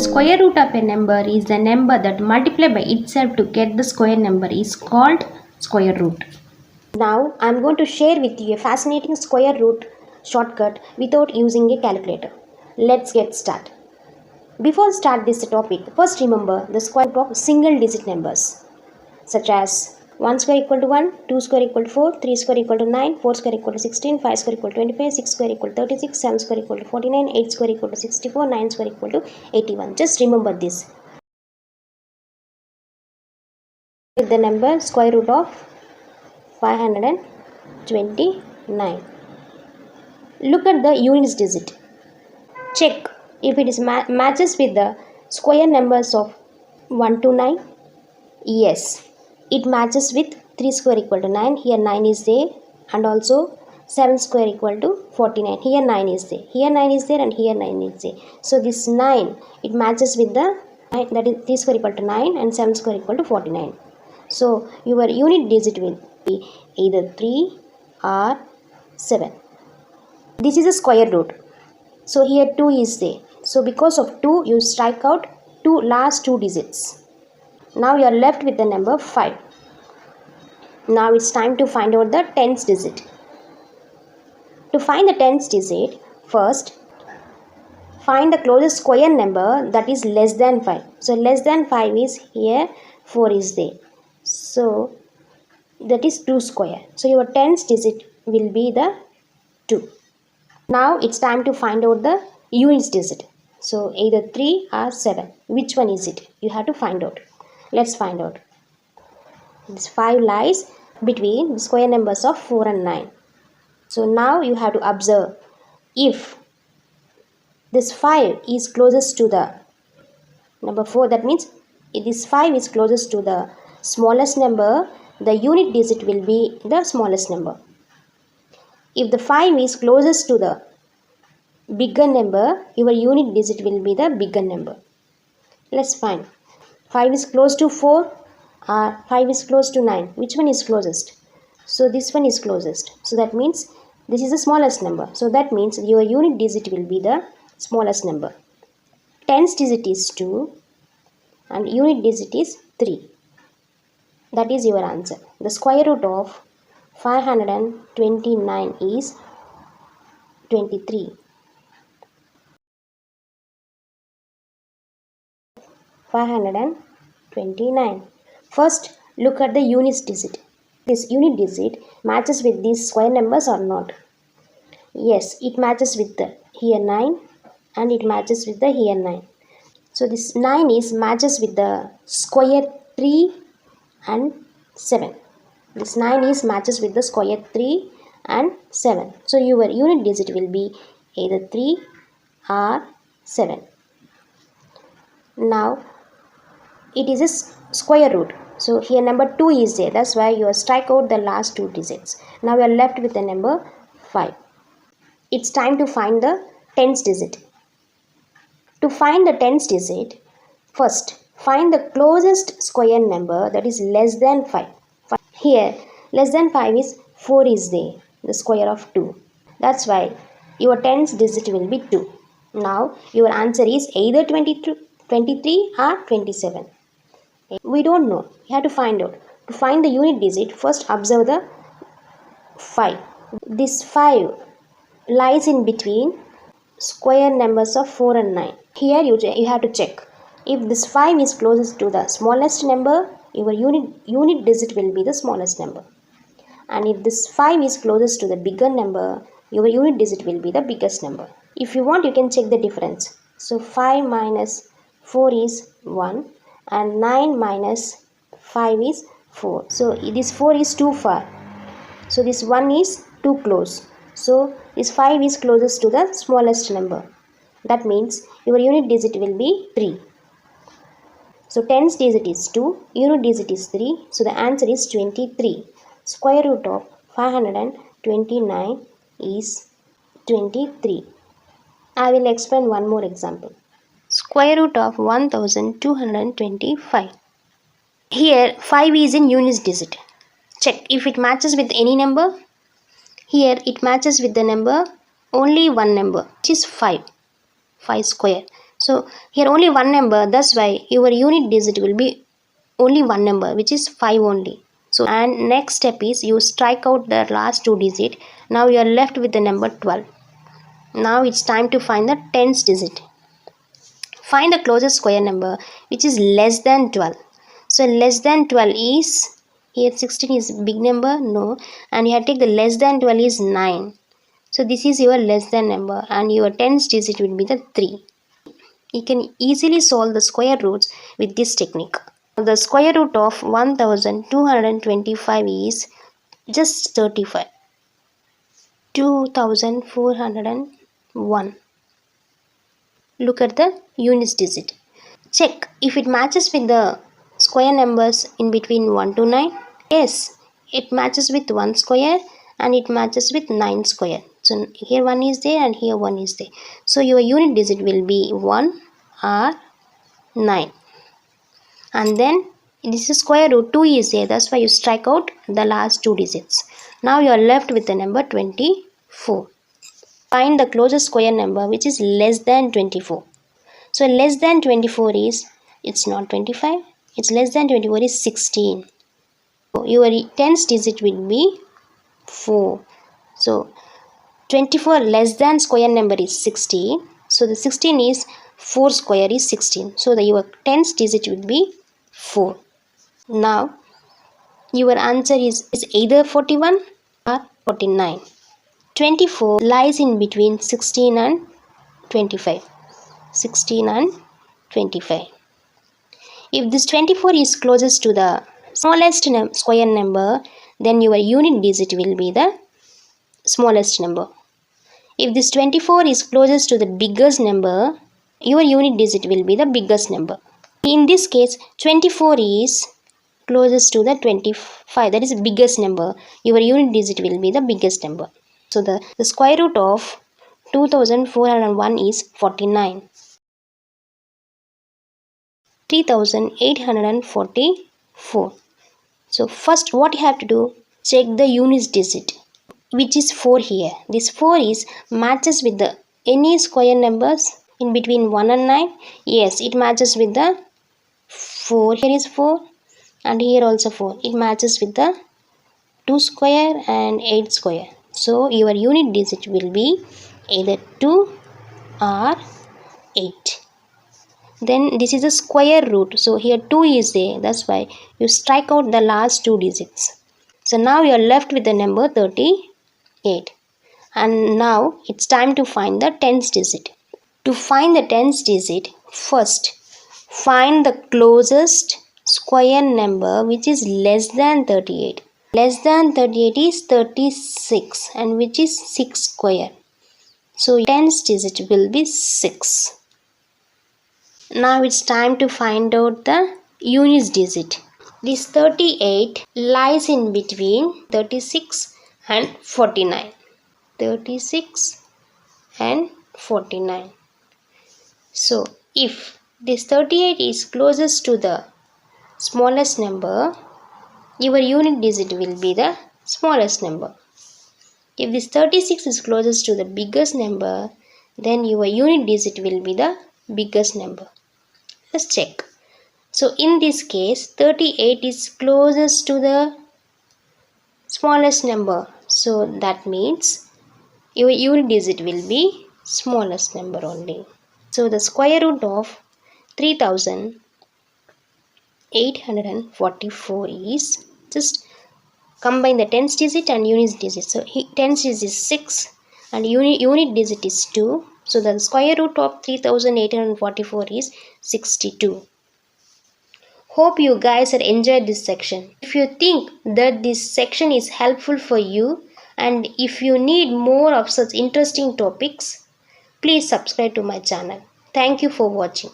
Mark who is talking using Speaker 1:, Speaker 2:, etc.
Speaker 1: square root of a number is the number that multiplies by itself to get the square number is called square root. Now I am going to share with you a fascinating square root shortcut without using a calculator. Let's get started. Before start this topic, first remember the square root of single digit numbers such as 1 square equal to 1, 2 square equal to 4, 3 square equal to 9, 4 square equal to 16, 5 square equal to 25, 6 square equal to 36, 7 square equal to 49, 8 square equal to 64, 9 square equal to 81. Just remember this. With the number square root of 529. Look at the units digit. Check if it is matches with the square numbers of 1 to 9. Yes, it matches with 3 square equal to 9. Here 9 is there, and also 7 square equal to 49. Here 9 is there. Here 9 is there, and here 9 is there. So this 9, it matches with the 9, that is 3 square equal to 9 and 7 square equal to 49. So your unit digit will be either 3 or 7. This is a square root. So here 2 is there. So because of 2, you strike out last two digits. Now you are left with the number 5. Now it's time to find out the tens digit. To find the tens digit, first find the closest square number that is less than 5. So less than 5 is here, 4 is there. So that is 2 square. So your tens digit will be the 2. Now it's time to find out the units digit. So either 3 or 7. Which one is it? You have to find out. Let's find out. This 5 lies between the square numbers of 4 and 9. So now you have to observe if this 5 is closest to the number 4, that means if this 5 is closest to the smallest number, the unit digit will be the smallest number. If the 5 is closest to the bigger number, your unit digit will be the bigger number. Let's find. 5 is close to 4 or 5 is close to 9. Which one is closest? So this one is closest. So that means this is the smallest number. So that means your unit digit will be the smallest number. Tens digit is 2 and unit digit is 3. That is your answer. The square root of 529 is 23. 529. First, look at the units digit. This unit digit matches with these square numbers or not? Yes, it matches with the here 9 and it matches with the here 9. So this 9 is matches with the square 3 and 7. This 9 is matches with the square 3 and 7. So your unit digit will be either 3 or 7. Now it is a square root. So here number 2 is there. That's why you strike out the last two digits. Now you are left with the number 5. It's time to find the tens digit. To find the tens digit, first find the closest square number that is less than 5. Here less than 5 is 4 is there, the square of 2. That's why your tens digit will be 2. Now your answer is either 23 or 27. We don't know. You have to find out. To find the unit digit, first observe the 5. This 5 lies in between square numbers of 4 and 9. Here you have to check. If this 5 is closest to the smallest number, your unit digit will be the smallest number. And if this 5 is closest to the bigger number, your unit digit will be the biggest number. If you want, you can check the difference. So 5 minus 4 is 1 and 9 minus 5 is 4. So this 4 is too far. So this 1 is too close. So this 5 is closest to the smallest number. That means your unit digit will be 3. So tens digit is 2, unit digit is 3. So the answer is 23. Square root of 529 is 23. I will explain one more example. Square root of 1225. Here 5 is in units digit. Check if it matches with any number. Here it matches with the number only one number, which is 5. 5 square. So here only one number, that's why your unit digit will be only one number, which is 5 only. So and next step is you strike out the last two digit. Now you are left with the number 12. Now it's time to find the tens digit. Find the closest square number which is less than 12. So less than 12 is, here 16 is big number, no, and you have to take the less than 12 is 9. So this is your less than number and your tens digit will be the 3. You can easily solve the square roots with this technique. The square root of 1225 is just 35. 2401. Look at the units digit. Check if it matches with the square numbers in between 1 to 9. Yes, it matches with 1 square and it matches with 9 square. So here 1 is there and here 1 is there. So your unit digit will be 1 or 9. And then this is square root 2 is there, that's why you strike out the last two digits. Now you are left with the number 24. Find the closest square number which is less than 24. So less than 24 is, it's not 25, it's less than 24 is 16. So your tens digit will be 4. So 24 less than square number is 16. So the 16 is 4 square is 16. So your tens digit will be 4. Now your answer is either 41 or 49. 24 lies in between 16 and 25. 16 and 25. If this 24 is closest to the smallest square number, then your unit digit will be the smallest number. If this 24 is closest to the biggest number, your unit digit will be the biggest number. In this case, 24 is closest to the 25, that is the biggest number. Your unit digit will be the biggest number. So the square root of 2401 is 49. 3844. So first what you have to do, check the units digit, which is 4 here. This 4 is matches with the any square numbers in between 1 and 9. Yes, it matches with the 4. Here is 4 and here also 4. It matches with the 2 square and 8 square. So your unit digit will be either 2 or 8. Then this is a square root. So here 2 is there. That's why you strike out the last two digits. So now you are left with the number 38. And now it's time to find the tens digit. To find the tens digit, first find the closest square number which is less than 38. Less than 38 is 36 and which is 6 square. So tens digit will be 6. Now it's time to find out the units digit. This 38 lies in between 36 and 49. 36 and 49. So if this 38 is closest to the smallest number, your unit digit will be the smallest number. If this 36 is closest to the biggest number, then your unit digit will be the biggest number. Let's check. So in this case, 38 is closest to the smallest number. So that means your unit digit will be smallest number only. So the square root of 3844 is, just combine the tens digit and units digit. So tens digit is 6 and unit digit is 2. So the square root of 3844 is 62. Hope you guys have enjoyed this section. If you think that this section is helpful for you and if you need more of such interesting topics, please subscribe to my channel. Thank you for watching.